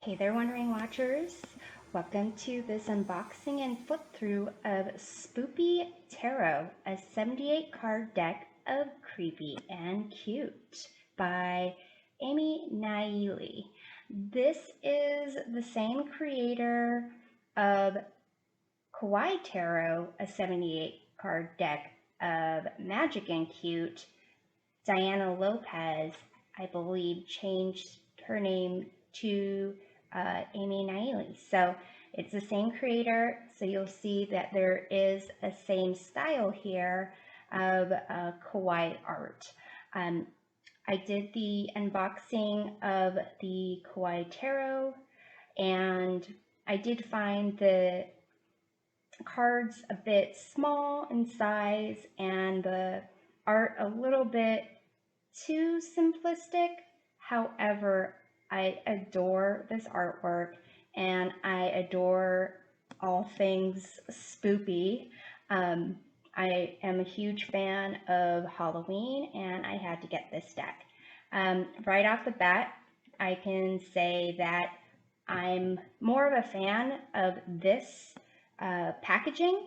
Hey there, Wandering Watchers. Welcome to this unboxing and flip through of Spoopy Tarot, a 78 card deck of Creepy and Cute by Amy Naili. This is the same creator of Kawaii Tarot, a 78 card deck of Magic and Cute. Diana Lopez, I believe, changed her name to Amy Naili. So it's the same creator, so you'll see that there is a same style here of kawaii art. I did the unboxing of the Kawaii Tarot, and I did find the cards a bit small in size and the art a little bit too simplistic. However, I adore this artwork and I adore all things spoopy. I am a huge fan of Halloween and I had to get this deck. Right off the bat, I can say that I'm more of a fan of this packaging.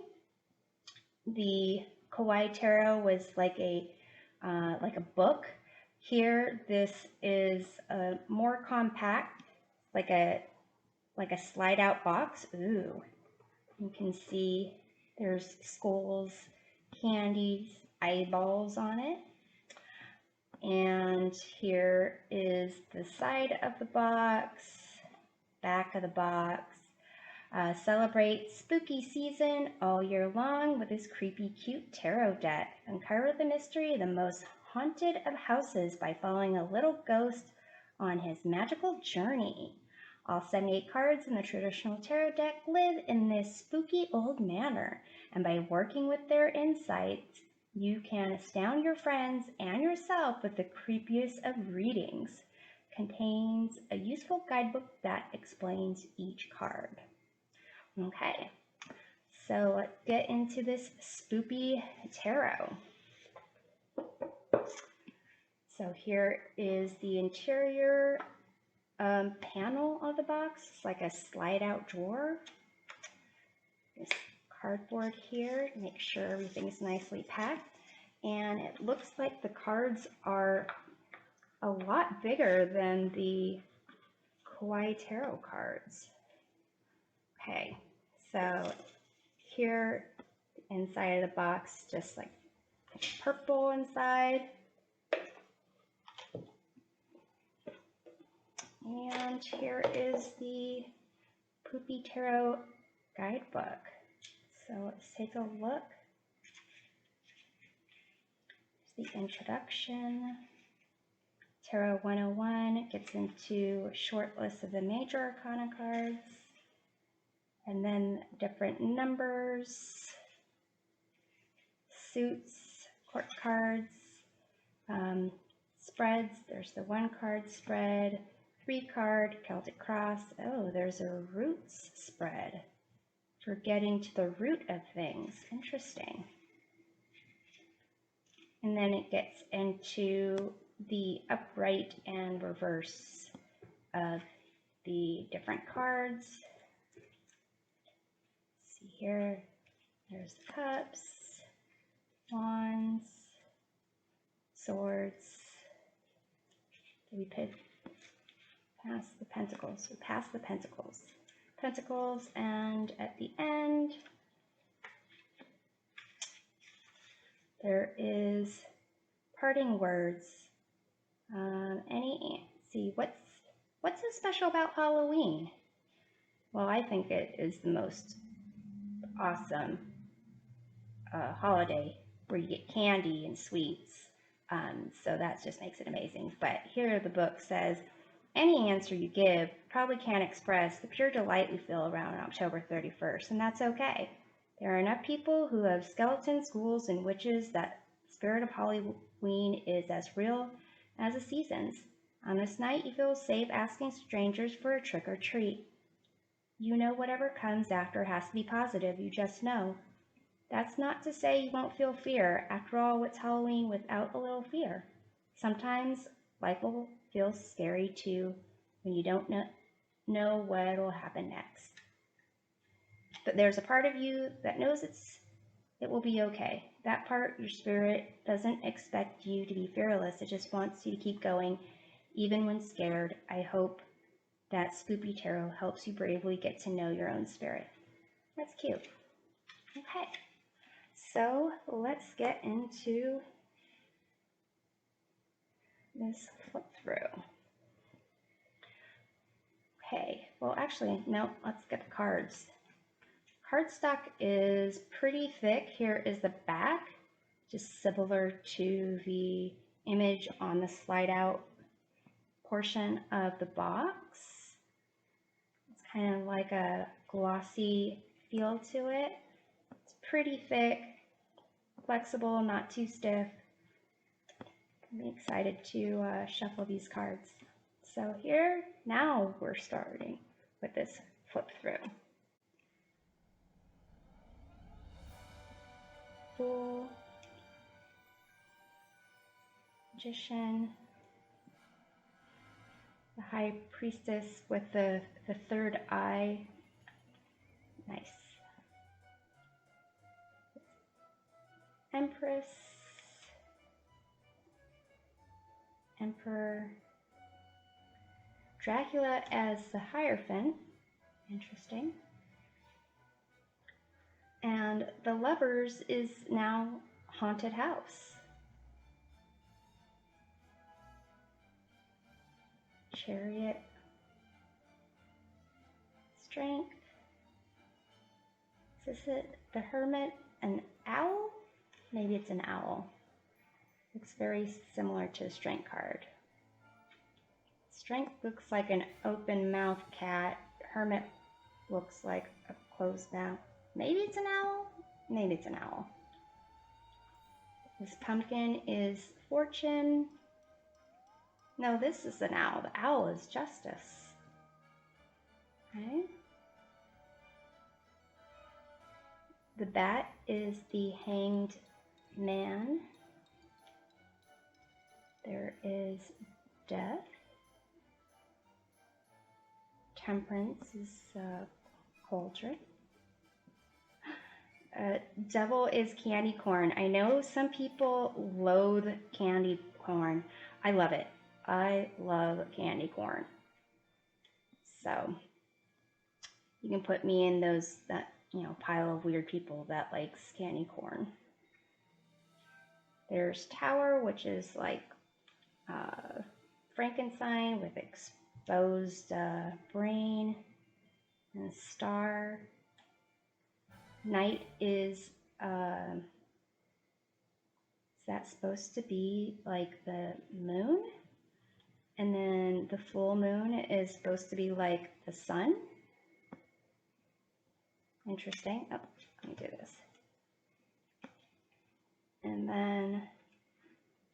The Kawaii Tarot was like a book. Here, this is more compact, like a slide out box. Ooh, you can see there's skulls, candies, eyeballs on it. And here is the side of the box, back of the box. Celebrate spooky season all year long with this creepy cute tarot deck. Uncover the mystery of the most haunted of houses by following a little ghost on his magical journey. All 78 cards in the traditional tarot deck live in this spooky old manor, and by working with their insights, you can astound your friends and yourself with the creepiest of readings. Contains a useful guidebook that explains each card. Okay, so let's get into this Spoopy Tarot. So here is the interior panel of the box. It's like a slide out drawer. This cardboard here, make sure everything's nicely packed. And it looks like the cards are a lot bigger than the Kawaii Tarot cards. Okay, so here inside of the box, just like purple inside. And here is the Spoopy Tarot Guidebook. So let's take a look. Here's the introduction. Tarot 101 gets into a short list of the major Arcana cards, and then different numbers, suits, court cards, spreads. There's the 1 card spread, 3 card Celtic cross. Oh, there's a roots spread for getting to the root of things. Interesting. And then it gets into the upright and reverse of the different cards. See here, there's the cups, wands, swords. We pick past the pentacles. We passed the pentacles. Pentacles, and at the end there is parting words. See what's so special about Halloween? Well, I think it is the most awesome holiday where you get candy and sweets. So that just makes it amazing. But here the book says, any answer you give probably can't express the pure delight we feel around October 31st, and that's okay. There are enough people who have skeletons, ghouls, and witches that the spirit of Halloween is as real as the seasons. On this night, you feel safe asking strangers for a trick or treat. You know whatever comes after has to be positive, you just know. That's not to say you won't feel fear. After all, what's Halloween without a little fear? Sometimes life will feel scary too when you don't know what will happen next. But there's a part of you that knows it will be okay. That part, your spirit, doesn't expect you to be fearless. It just wants you to keep going, even when scared. I hope that Spoopy Tarot helps you bravely get to know your own spirit. That's cute. Okay, so let's get into this flip through. Okay, well actually, no, let's get the cards. Cardstock is pretty thick. Here is the back, just similar to the image on the slide out portion of the box. It's kind of like a glossy feel to it. It's pretty thick, flexible, not too stiff. I'm excited to shuffle these cards. So here, now we're starting with this flip through. Fool, Magician, the High Priestess with the third eye. Nice. Empress, Emperor, Dracula as the Hierophant. Interesting. And the Lovers is now Haunted House. Chariot, Strength. Is this it? The Hermit, an owl? Maybe it's an owl. Looks very similar to the Strength card. Strength looks like an open mouth cat. Hermit looks like a closed mouth. Maybe it's an owl? Maybe it's an owl. This pumpkin is Fortune. No, this is an owl. The owl is Justice. Okay. The bat is the Hanged Man. There is Death. Temperance is Cauldron. Devil is candy corn. I know some people loathe candy corn. I love it. I love candy corn. So you can put me in that pile of weird people that likes candy corn. There's Tower, which is like Frankenstein with exposed brain, and Star. Night is that supposed to be like the moon? And then the full moon is supposed to be like the sun. Interesting. Oh, let me do this. And then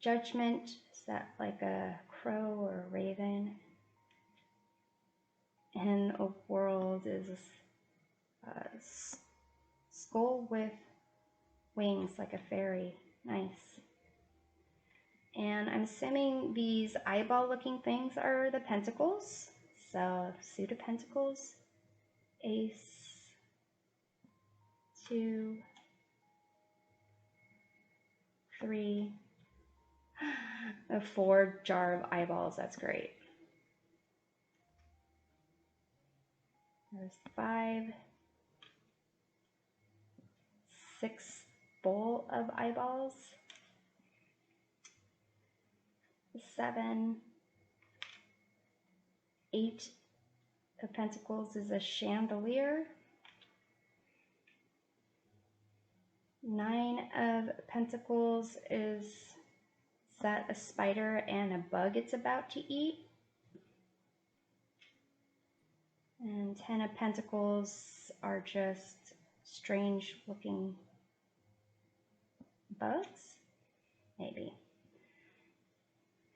Judgment, is that like a crow or a raven? And a world is a skull with wings like a fairy. Nice. And I'm assuming these eyeball looking things are the Pentacles. So suit of Pentacles, Ace, 2, 3, a 4 jar of eyeballs. That's great. There's 5, 6 bowl of eyeballs. 7, 8 of Pentacles is a chandelier. 9 of Pentacles is that a spider and a bug it's about to eat. And 10 of Pentacles are just strange looking bugs, maybe.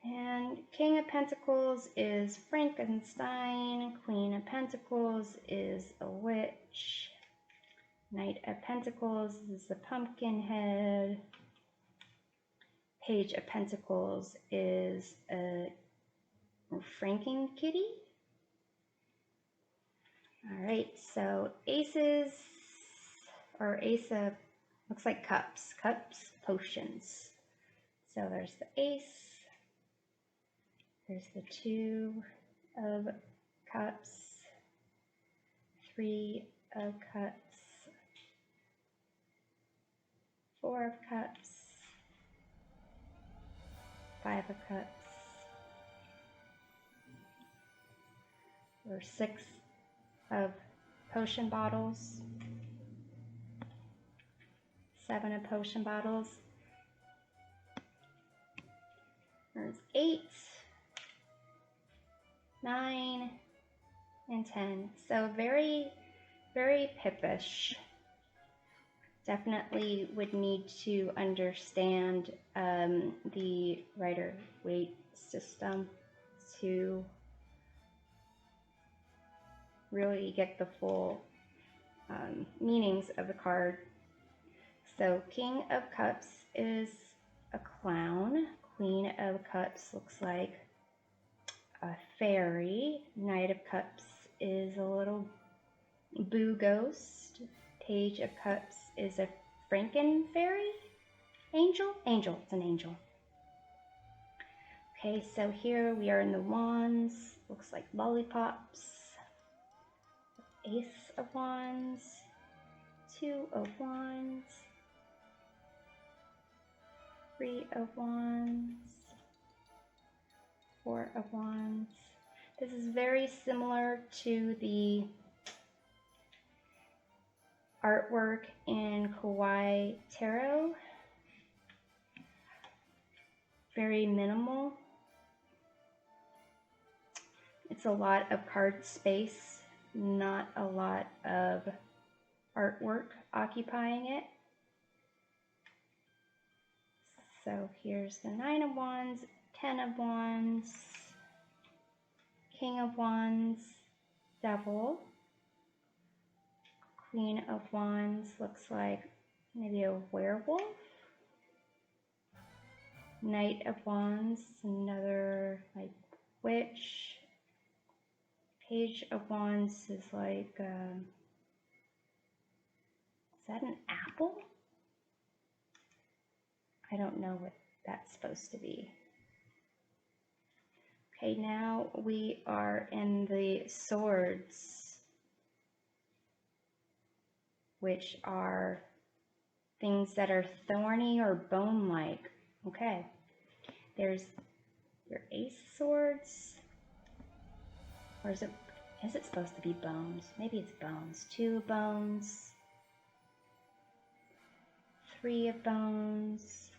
And King of Pentacles is Frankenstein. Queen of Pentacles is a witch. Knight of Pentacles is the pumpkin head. Page of Pentacles is a Franken kitty. All right, so aces, or ace of, looks like cups, potions. So there's the ace, there's the 2 of cups, 3 of cups, 4 of cups, 5 of cups, or 6 of potion bottles, 7 of potion bottles. There's 8, 9, and 10. So very, very pippish. Definitely would need to understand the Rider Waite system to really get the full meanings of the card. So King of Cups is a clown. Queen of Cups looks like a fairy. Knight of Cups is a little boo ghost. Page of Cups is a Franken fairy? Angel? Angel, it's an angel. Okay, so here we are in the wands. Looks like lollipops. Ace of Wands. 2 of Wands. 3 of Wands. 4 of Wands. This is very similar to the artwork in Kawaii Tarot. Very minimal. It's a lot of card space, not a lot of artwork occupying it. So here's the 9 of Wands, 10 of Wands, King of Wands, Devil, Queen of Wands looks like maybe a werewolf, Knight of Wands, another like witch, Page of Wands is like, is that an apple? I don't know what that's supposed to be. Okay, now we are in the swords, which are things that are thorny or bone-like. Okay, there's your ace swords, or is it supposed to be bones? Maybe it's bones. 2 bones, 3 of bones,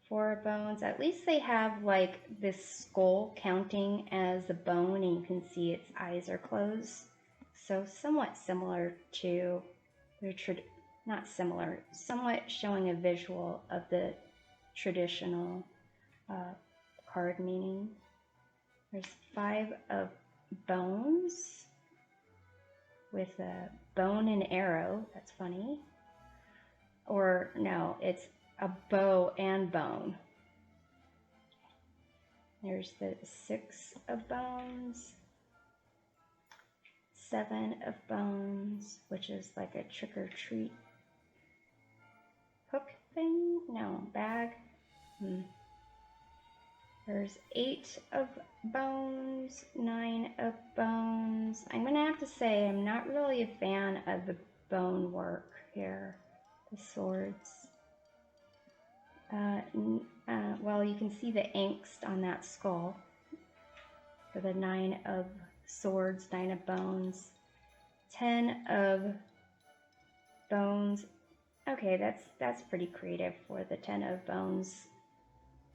4 bones. At least they have like this skull counting as a bone, and you can see its eyes are closed. So somewhat similar to their not similar, somewhat showing a visual of the traditional card meaning. There's 5 of bones with a bone and arrow. That's funny. Or no, it's a bow and bone. There's the 6 of bones, 7 of bones, which is like a trick-or-treat hook thing? No, bag. There's 8 of bones, 9 of bones. I'm gonna have to say I'm not really a fan of the bone work here, the swords. Well, you can see the angst on that skull for the 9 of swords, 9 of bones, 10 of bones. Okay, that's pretty creative for the 10 of bones,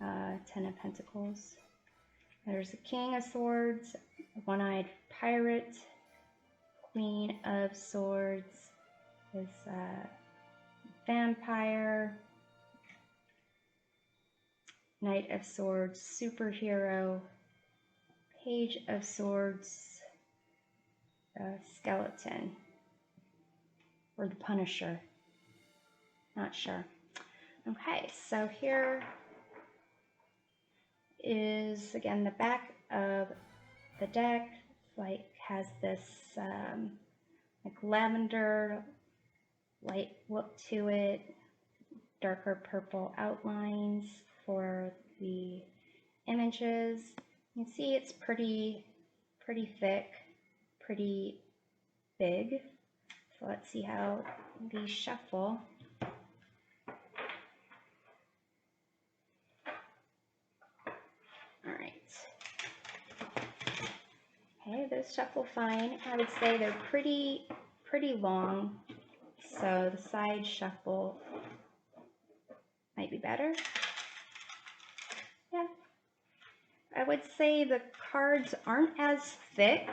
10 of pentacles. There's the King of Swords, one-eyed pirate, Queen of Swords is vampire, Knight of Swords, superhero, Page of Swords, skeleton, or the Punisher. Not sure. Okay, so here is again the back of the deck. Like has this like lavender, light look to it, darker purple outlines for the images. You can see it's pretty thick, pretty big. So let's see how these shuffle. All right. Okay, those shuffle fine. I would say they're pretty long, so the side shuffle might be better. Yeah. I would say the cards aren't as thick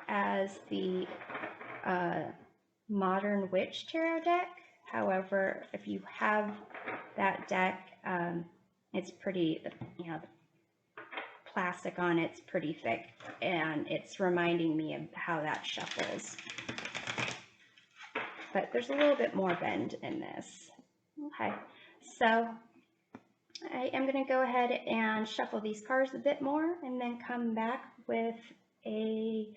as the Modern Witch Tarot deck. However, if you have that deck, it's pretty, you know, plastic on it's pretty thick, and it's reminding me of how that shuffles. But there's a little bit more bend in this. Okay, so I am going to go ahead and shuffle these cards a bit more and then come back with a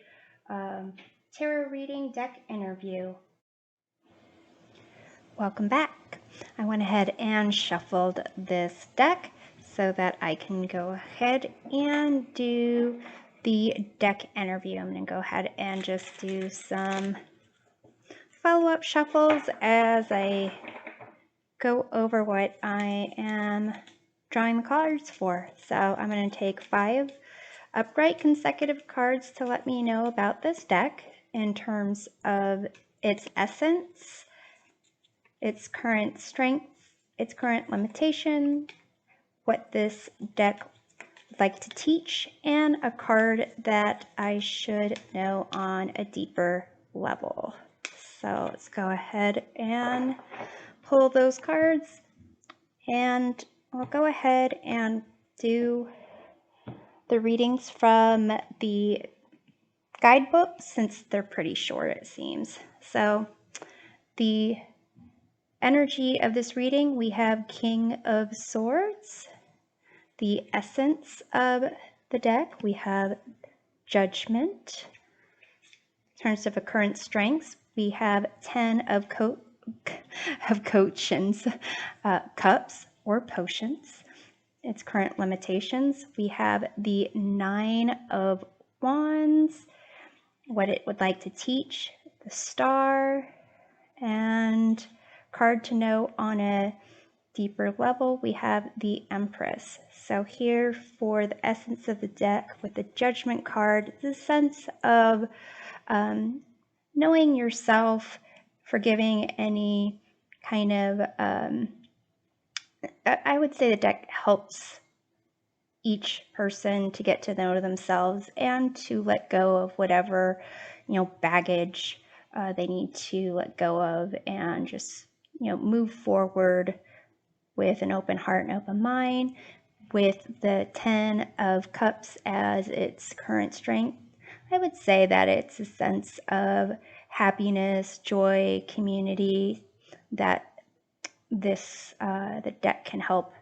tarot reading deck interview. Welcome back. I went ahead and shuffled this deck so that I can go ahead and do the deck interview. I'm going to go ahead and just do some follow-up shuffles as I go over what I am drawing the cards for. So I'm going to take 5 upright consecutive cards to let me know about this deck in terms of its essence, its current strength, its current limitation, what this deck would like to teach, and a card that I should know on a deeper level. So let's go ahead and pull those cards, and I'll go ahead and do the readings from the guidebook since they're pretty short, it seems. So the energy of this reading, we have King of Swords. The essence of the deck, we have Judgment. In terms of a current strengths, we have 10 of Cups or potions. Its current limitations, we have the 9 of Wands, what it would like to teach, the Star, and card to know on a deeper level, we have the Empress. So here for the essence of the deck with the Judgment card, the sense of knowing yourself, forgiving any kind of, I would say the deck helps each person to get to know themselves and to let go of whatever, baggage they need to let go of, and just, move forward with an open heart and open mind. With the 10 of Cups as its current strength, I would say that it's a sense of happiness, joy, community, that the deck can help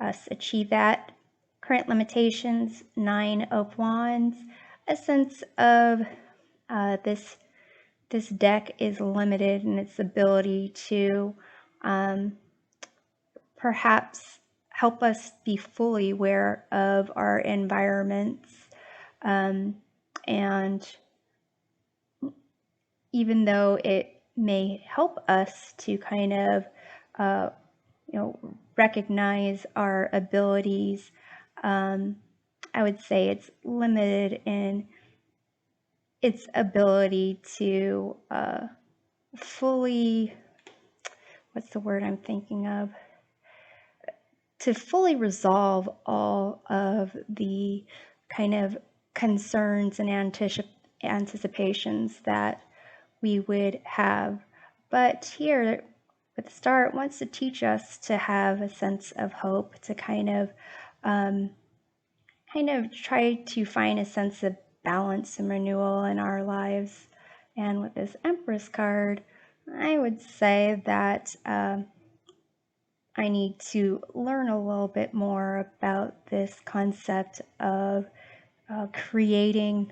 us achieve that. Current limitations, 9 of Wands, a sense of this deck is limited in its ability to perhaps help us be fully aware of our environments, and even though it may help us to kind of recognize our abilities, I would say it's limited in its ability to fully, what's the word I'm thinking of? To fully resolve all of the kind of concerns and anticipations that we would have. But here with the Star, it wants to teach us to have a sense of hope, to kind of try to find a sense of balance and renewal in our lives. And with this Empress card, I would say that I need to learn a little bit more about this concept of creating,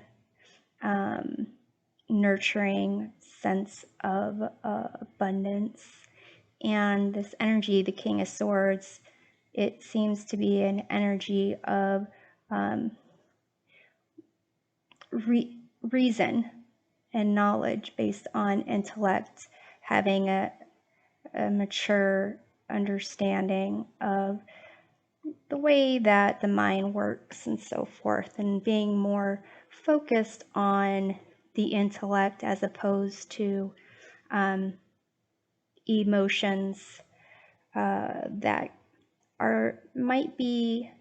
nurturing sense of abundance. And this energy, the King of Swords, it seems to be an energy of reason and knowledge based on intellect, having a mature understanding of the way that the mind works and so forth, and being more focused on the intellect as opposed to emotions that might be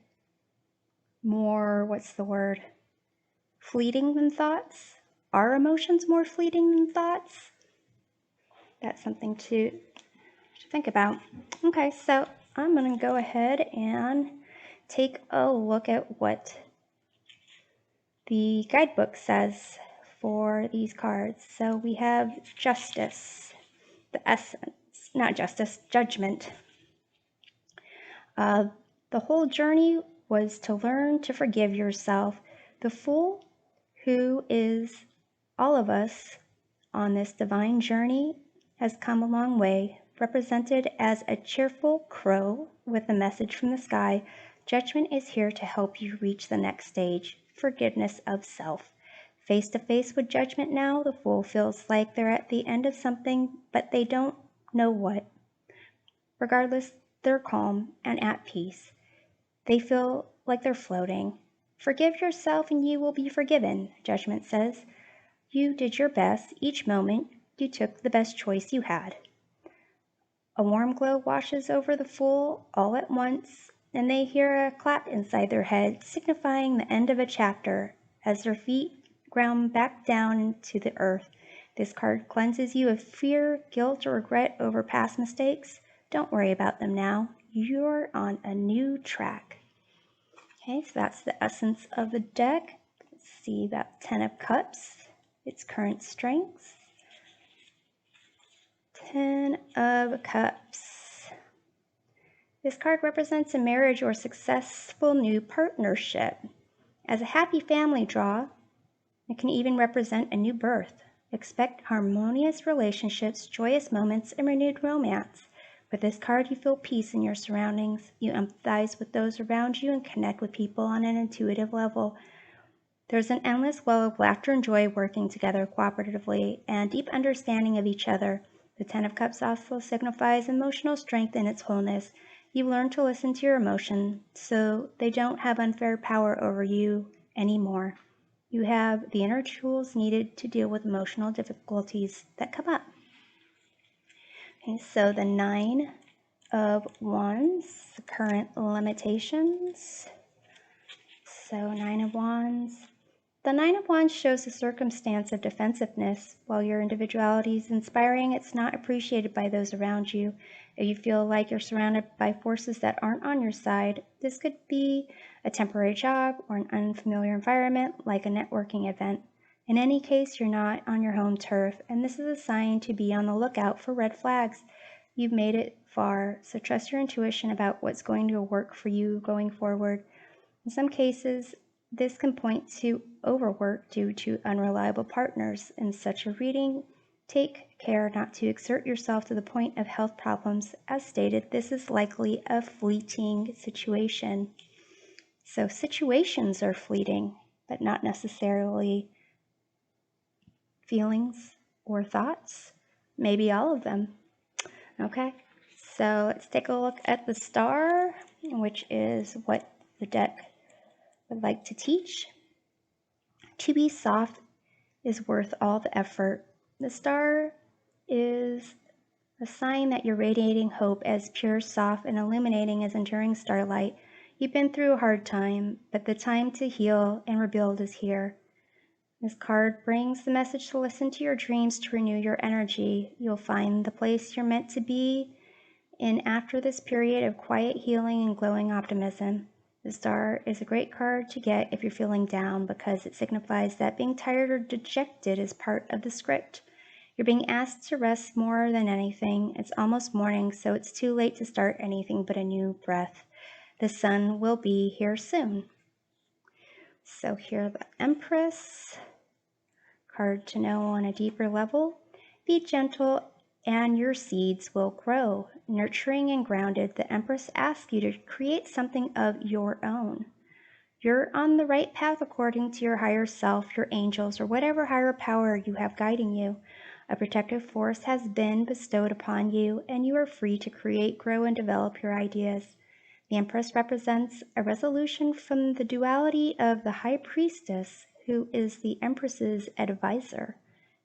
more, what's the word, fleeting than thoughts. Are emotions more fleeting than thoughts? That's something to think about. Okay, so I'm going to go ahead and take a look at what the guidebook says for these cards. So we have justice, the essence, not justice, judgment. The whole journey was to learn to forgive yourself. The Fool, who is all of us on this divine journey, has come a long way, represented as a cheerful crow with a message from the sky. Judgment is here to help you reach the next stage, forgiveness of self. Face to face with judgment now, the Fool feels like they're at the end of something, but they don't know what. Regardless, they're calm and at peace. They feel like they're floating. Forgive yourself and you will be forgiven, Judgment says. You did your best each moment. You took the best choice you had. A warm glow washes over the Fool all at once, and they hear a clap inside their head, signifying the end of a chapter, as their feet ground back down into the earth. This card cleanses you of fear, guilt, or regret over past mistakes. Don't worry about them now. You're on a new track. Okay, so that's the essence of the deck. Let's see that 10 of Cups, its current strengths. 10 of Cups. This card represents a marriage or successful new partnership. As a happy family draw, it can even represent a new birth. Expect harmonious relationships, joyous moments, and renewed romance. With this card, you feel peace in your surroundings. You empathize with those around you and connect with people on an intuitive level. There's an endless well of laughter and joy working together cooperatively and deep understanding of each other. The 10 of Cups also signifies emotional strength in its wholeness. You learn to listen to your emotions so they don't have unfair power over you anymore. You have the inner tools needed to deal with emotional difficulties that come up. Okay, so the 9 of Wands, the current limitations. So 9 of Wands. The 9 of Wands shows a circumstance of defensiveness. While your individuality is inspiring, it's not appreciated by those around you. If you feel like you're surrounded by forces that aren't on your side, this could be a temporary job or an unfamiliar environment like a networking event. In any case, you're not on your home turf, and this is a sign to be on the lookout for red flags. You've made it far, so trust your intuition about what's going to work for you going forward. In some cases, this can point to overwork due to unreliable partners. In such a reading, take care not to exert yourself to the point of health problems. As stated, this is likely a fleeting situation. So situations are fleeting, but not necessarily feelings or thoughts. Maybe all of them. Okay, so let's take a look at the star, which is what the deck would like to teach. To be soft is worth all the effort. The star is a sign that you're radiating hope as pure, soft, and illuminating as enduring starlight. You've been through a hard time, but the time to heal and rebuild is here. This card brings the message to listen to your dreams to renew your energy. You'll find the place you're meant to be in after this period of quiet healing and glowing optimism. The star is a great card to get if you're feeling down because it signifies that being tired or dejected is part of the script. You're being asked to rest more than anything. It's almost morning, so it's too late to start anything but a new breath. The sun will be here soon. So here the Empress, card to know on a deeper level. Be gentle and your seeds will grow. Nurturing and grounded, the Empress asks you to create something of your own. You're on the right path according to your higher self, your angels, or whatever higher power you have guiding you. A protective force has been bestowed upon you, and you are free to create, grow, and develop your ideas. The Empress represents a resolution from the duality of the High Priestess, who is the Empress's advisor.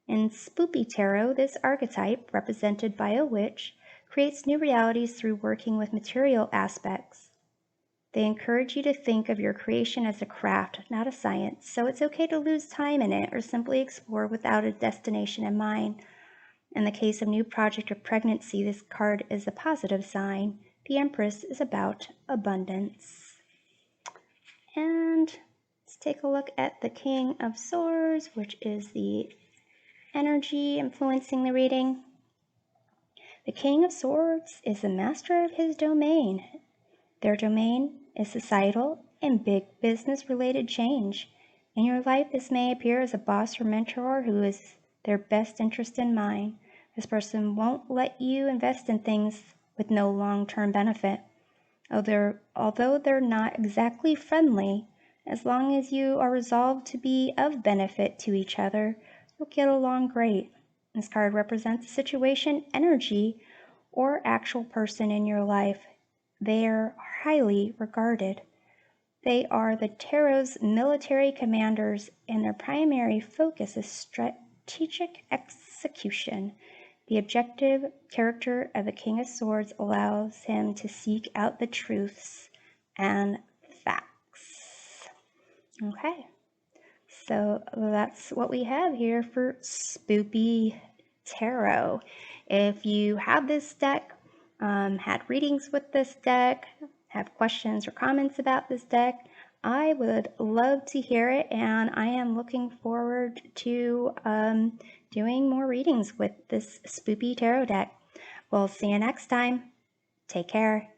In Spoopy Tarot, this archetype, represented by a witch, creates new realities through working with material aspects. They encourage you to think of your creation as a craft, not a science, so it's okay to lose time in it or simply explore without a destination in mind. In the case of new project or pregnancy, this card is a positive sign. The Empress is about abundance. And let's take a look at the King of Swords, which is the energy influencing the reading. The King of Swords is the master of his domain. Their domain is societal and big business-related change. In your life, this may appear as a boss or mentor who has their best interest in mind. This person won't let you invest in things with no long-term benefit. Although they're not exactly friendly, as long as you are resolved to be of benefit to each other, you'll get along great. This card represents a situation, energy, or actual person in your life. They are highly regarded. They are the Tarot's military commanders, and their primary focus is strategic execution. The objective character of the King of Swords allows him to seek out the truths and facts. Okay, so that's what we have here for Spoopy Tarot. If you have this deck, had readings with this deck, have questions or comments about this deck, I would love to hear it, and I am looking forward to doing more readings with this Spoopy Tarot deck. We'll see you next time. Take care.